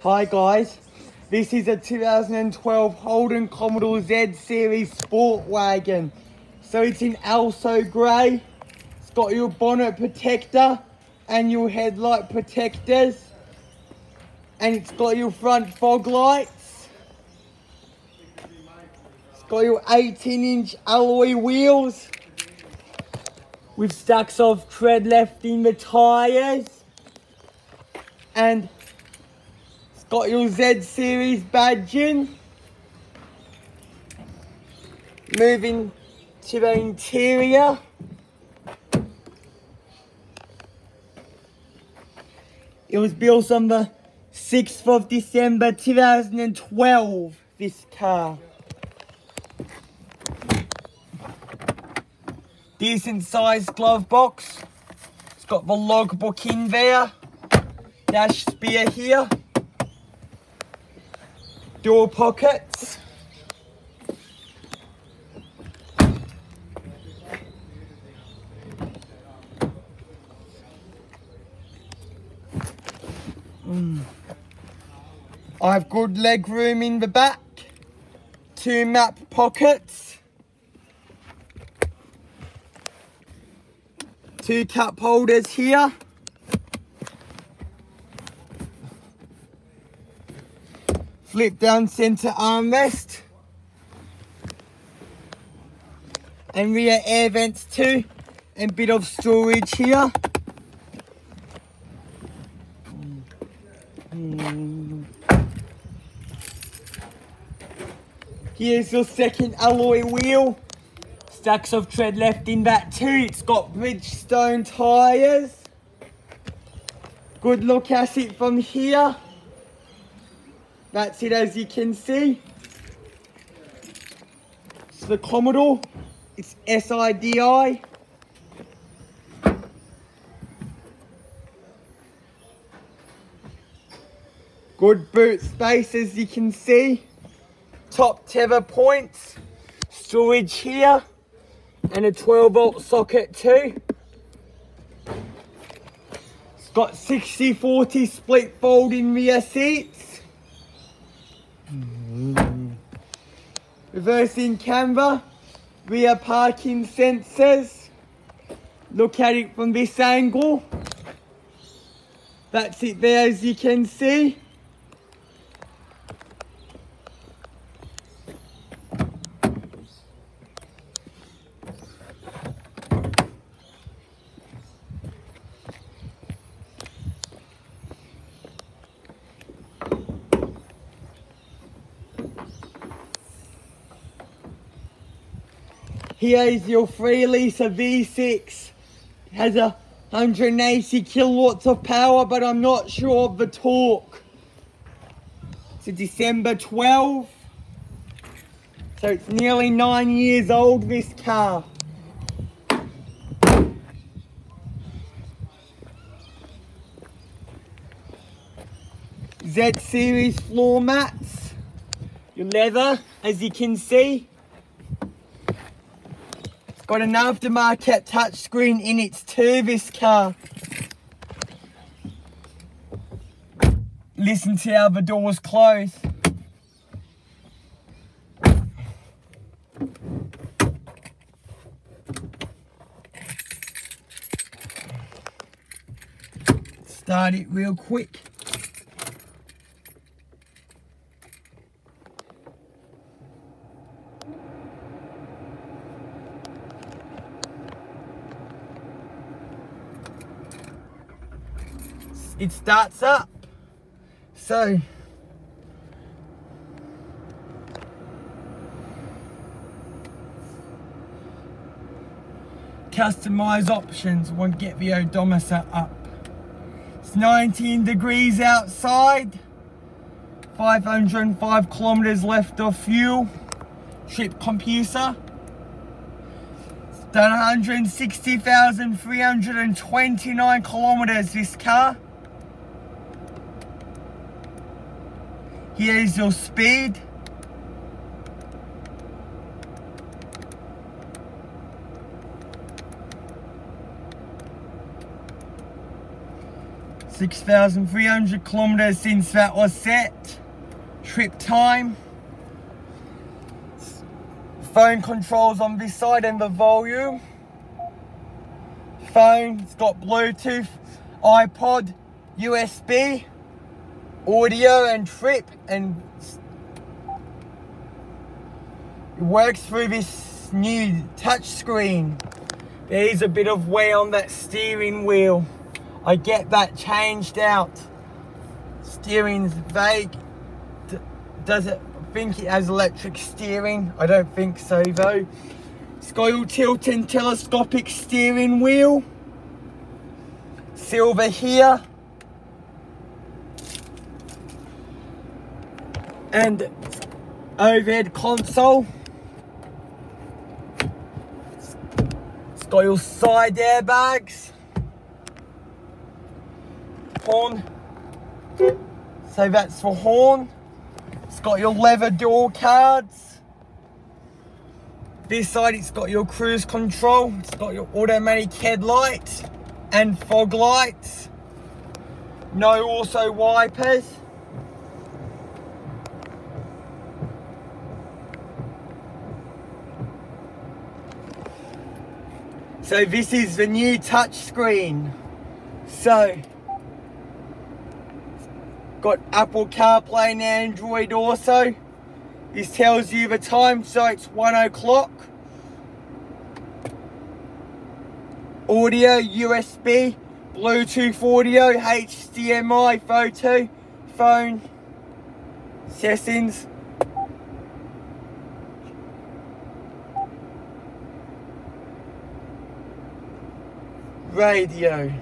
Hi guys, this is a 2012 Holden Commodore Z series sport wagon. So it's in alto grey, it's got your bonnet protector and your headlight protectors, and it's got your front fog lights. It's got your 18-inch alloy wheels with stacks of tread left in the tyres, and it's got your Z series badging. Moving to the interior, it was built on the 6th of December 2012, this car. Decent sized glove box. It's got the logbook in there. Dash spear here. Door pockets. I have good leg room in the back. 2 map pockets. 2 cup holders here. Flip down centre armrest. And rear air vents too. And bit of storage here. Here's your second alloy wheel. Stacks of tread left in that too. It's got Bridgestone tyres. Good look at it from here. That's it, as you can see. It's the Commodore. It's SIDI. Good boot space, as you can see. Top tether points. Storage here. And a 12-volt socket too. It's got 60-40 split folding rear seats. Reversing camera. Rear parking sensors. Look at it from this angle. That's it there, as you can see. Here is your 3-litre V6. It has 180 kilowatts of power, but I'm not sure of the torque. It's a December 12. So it's nearly 9 years old, this car. Z series floor mats. Your leather, as you can see. Got an aftermarket touchscreen in it too, this car. Listen to how the doors close. Start it real quick. It starts up. So customize options will get the odometer up. It's 19 degrees outside. 505 kilometers left of fuel. Trip computer. It's done 160,329 kilometers, this car. Here is your speed. 6,300 kilometers since that was set. Trip time. Phone controls on this side and the volume. Phone, it's got Bluetooth, iPod, USB, audio and trip, and it works through this new touch screen. There is a bit of wear on that steering wheel. I get that changed out. Steering's vague. Does it think it has electric steering? I don't think so though. It's got a tilt and telescopic steering wheel. Silver here. And overhead console. It's got your side airbags. Horn. So that's for horn. It's got your leather door cards. This side it's got your cruise control. It's got your automatic headlights and fog lights. No also wipers. So this is the new touch screen. So got Apple CarPlay and Android also. This tells you the time, so it's 1 o'clock. Audio, USB, Bluetooth audio, HDMI, photo, phone, settings. Radio.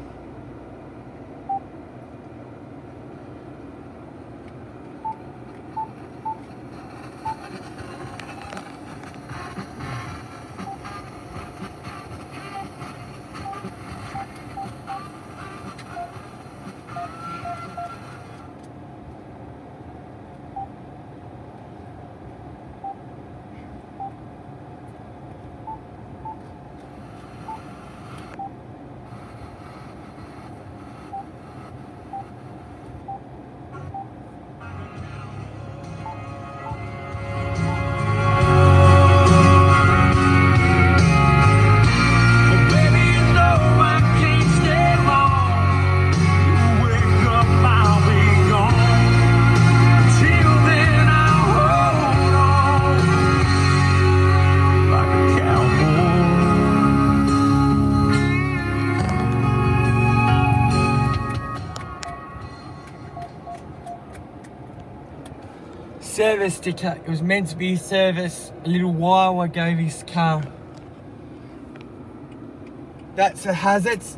Service sticker. It was meant to be serviced a little while ago, this car. That's the hazards.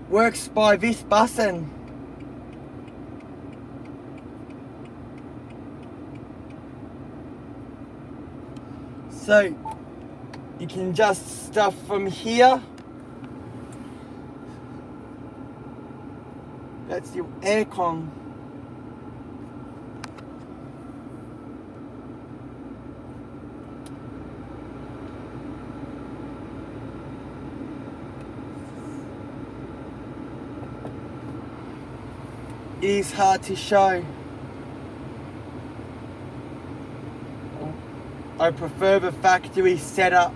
Works by this button. So you can adjust stuff from here. That's your aircon. It is hard to show. I prefer the factory setup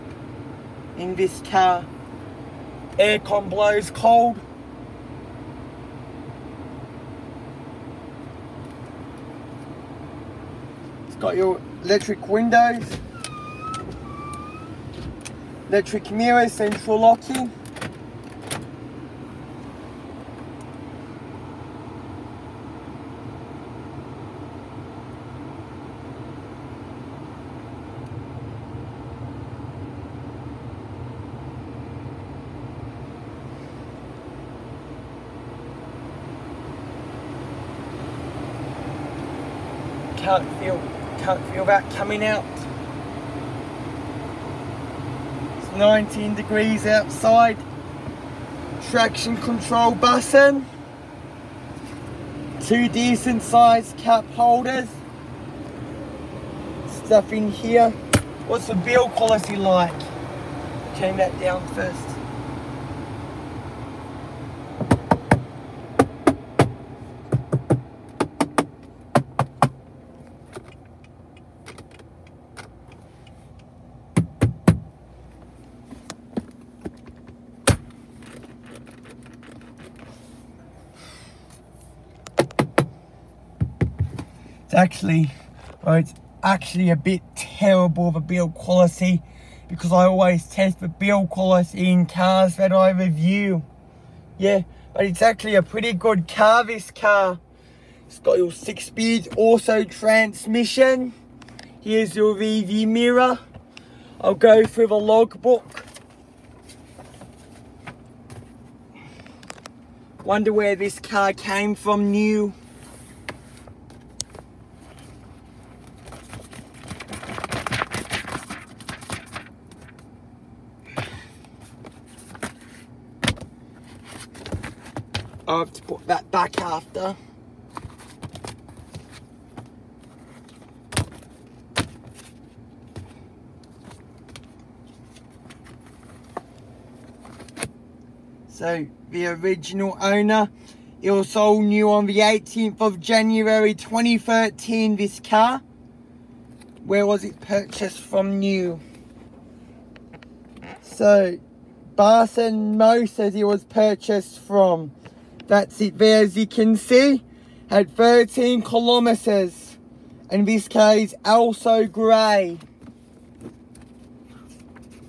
in this car. Aircon blows cold. It's got your electric windows, electric mirrors, central locking. Can't feel that coming out. It's 19 degrees outside. Traction control button. 2 decent sized cup holders. Stuff in here. What's the build quality like? Turn that down first. it's actually a bit terrible of a build quality, because I always test for build quality in cars that I review. Yeah, but it's actually a pretty good car, this car. It's got your 6-speed auto transmission. Here's your rearview mirror. I'll go through the logbook. Wonder where this car came from new. I'll have to put that back after. So, the original owner, it was sold new on the 18th of January 2013, this car. Where was it purchased from new? So, Barson Mo says it was purchased from. That's it there, as you can see. Had 13 kilometers. And this car is also grey.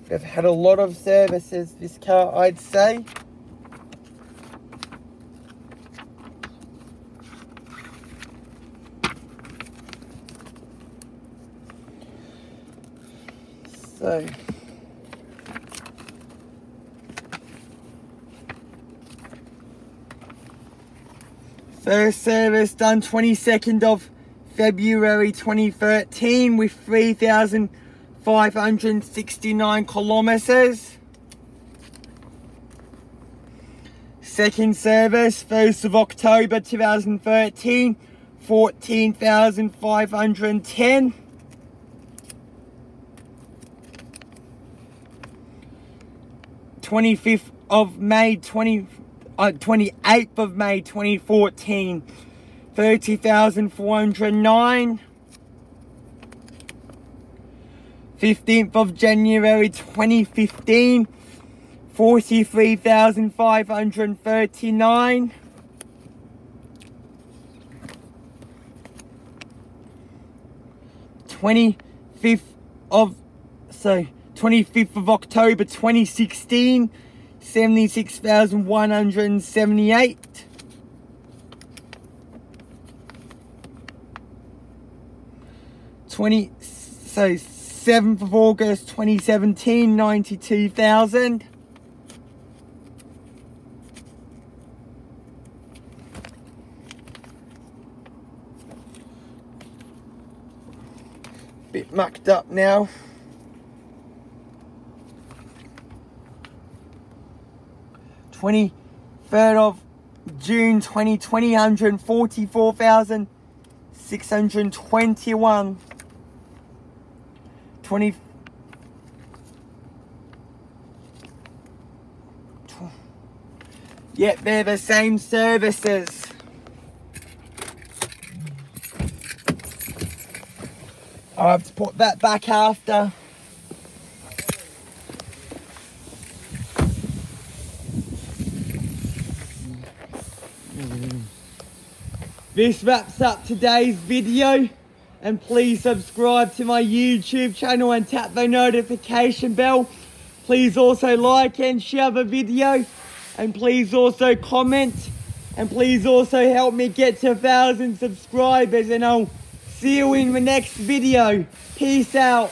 They've had a lot of services, this car, I'd say. So, first service done 22nd of February 2013 with 3,569 kilometers. Second service 1st of October 2013, 14,510. 28th of May 2014, 30,409. 15th of January 2015, 43,539. 25th of October 2016, 76,178. 7th of August 2017, 92,000. Bit mucked up now. 23rd of June 2020, 144,621. 20. Yep, they're the same services. I'll have to put that back after. This wraps up today's video, and please subscribe to my YouTube channel and tap the notification bell. Please also like and share the video, and please also comment, and please also help me get to 1,000 subscribers, and I'll see you in the next video. Peace out.